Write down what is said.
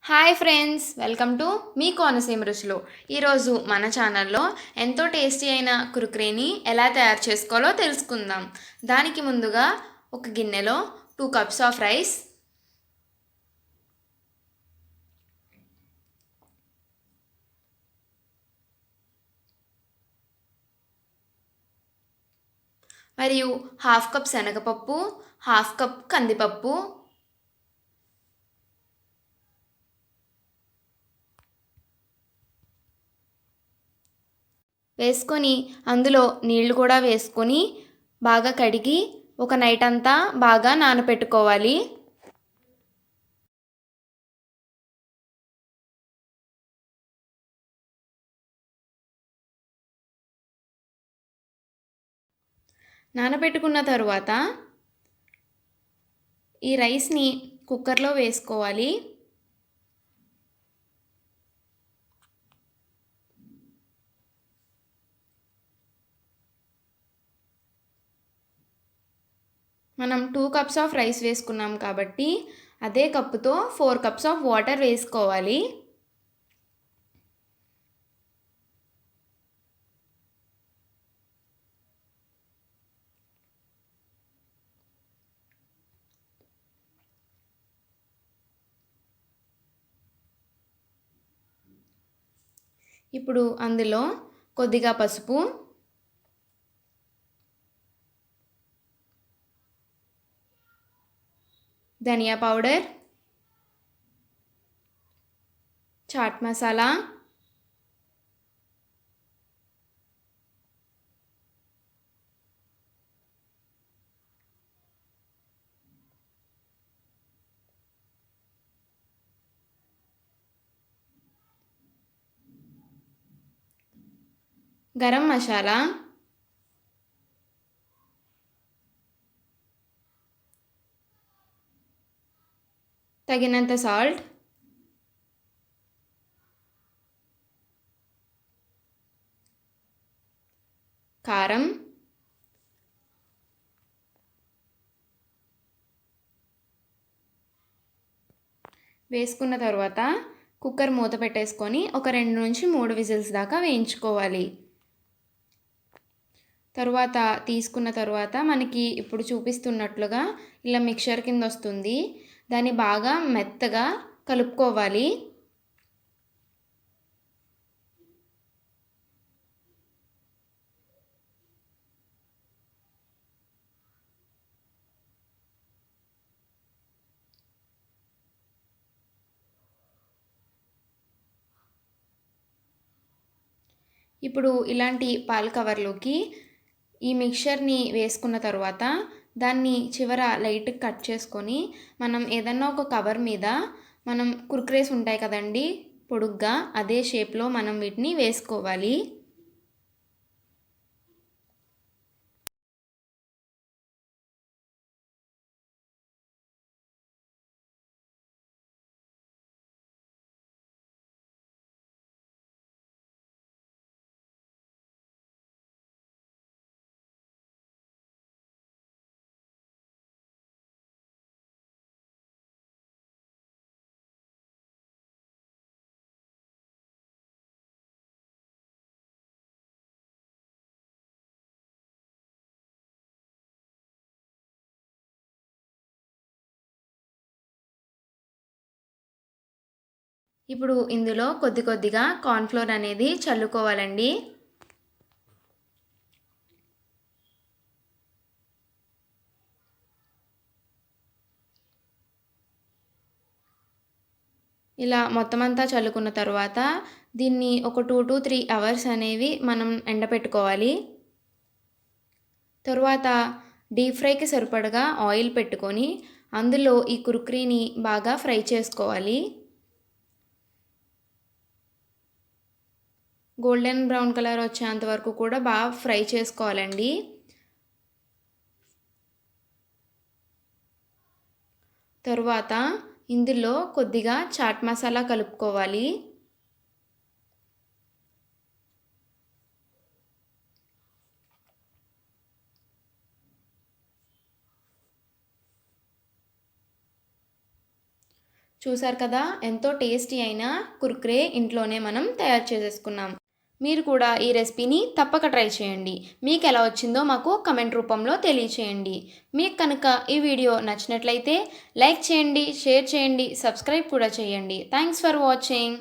Hi friends, welcome to me Konaseema రుచులు. ఈరోజు మన ఛానల్లో ఎంతో టేస్టీ అయిన కురుకురేని ఎలా తయారు చేసుకోవాలో తెలుసుకుందాం. దానికి ముందుగా ఒక గిన్నెలో 2 కప్స్ ఆఫ్ రైస్, మరియు హాఫ్ కప్ శనగపప్పు, హాఫ్ కప్ కందిపప్పు, వేసుకొని అందులో నీళ్లు కూడా వేసుకొని బాగా కడిగి ఒక నైట్ అంతా బాగా నానపెట్టుకోవాలి. నానబెట్టుకున్న తరువాత ఈ రైస్ని కుక్కర్లో వేసుకోవాలి. మనం 2 కప్స్ ఆఫ్ రైస్ వేసుకున్నాం కాబట్టి అదే కప్పుతో 4 కప్స్ ఆఫ్ వాటర్ వేసుకోవాలి. ఇప్పుడు అందులో కొద్దిగా పసుపు, ధనియా పౌడర్, చాట్ మసాలా, గరం మసాలా, తగినంత సాల్ట్, కారం, వేసుకున్న తర్వాత కుక్కర్ మూత పెట్టేసుకొని ఒక 2 నుంచి 3 విజిల్స్ దాకా వేయించుకోవాలి. తరువాత తీసుకున్న తర్వాత మనకి ఇప్పుడు చూపిస్తున్నట్లుగా ఇలా మిక్చర్ కింద వస్తుంది. దాన్ని బాగా మెత్తగా కలుపుకోవాలి. ఇప్పుడు ఇలాంటి పాల కవర్లోకి ఈ మిక్చర్ని వేసుకున్న తర్వాత దాన్ని చివర లైట్గా కట్ చేసుకొని మనం ఏదన్నా ఒక కవర్ మీద మనం కుర్కురేస్ ఉంటాయి కదండి పొడుగ్గా, అదే షేప్లో మనం వీటిని వేసుకోవాలి. ఇప్పుడు ఇందులో కొద్ది కొద్దిగా కార్న్ఫ్లోర్ అనేది చల్లుకోవాలండి. ఇలా మొత్తం అంతా చల్లుకున్న తర్వాత దీన్ని ఒక 2 to 3 అవర్స్ అనేవి మనం ఎండపెట్టుకోవాలి. తరువాత డీప్ ఫ్రైకి సరిపడగా ఆయిల్ పెట్టుకొని అందులో ఈ కుర్కురీని బాగా ఫ్రై చేసుకోవాలి. గోల్డెన్ బ్రౌన్ కలర్ వచ్చేంత వరకు కూడా బాగా ఫ్రై చేసుకోవాలండి. తరువాత ఇందులో కొద్దిగా చాట్ మసాలా కలుపుకోవాలి. చూసారు కదా, ఎంతో టేస్టీ అయిన కుర్కురే ఇంట్లోనే మనం తయారు చేసేసుకున్నాం. మీరు కూడా ఈ రెసిపీని తప్పక ట్రై చేయండి. మీకు ఎలా వచ్చిందో మాకు కమెంట్ రూపంలో తెలియచేయండి. మీకు కనుక ఈ వీడియో నచ్చినట్లయితే లైక్ చేయండి, షేర్ చేయండి, సబ్స్క్రైబ్ కూడా చేయండి. Thanks for watching.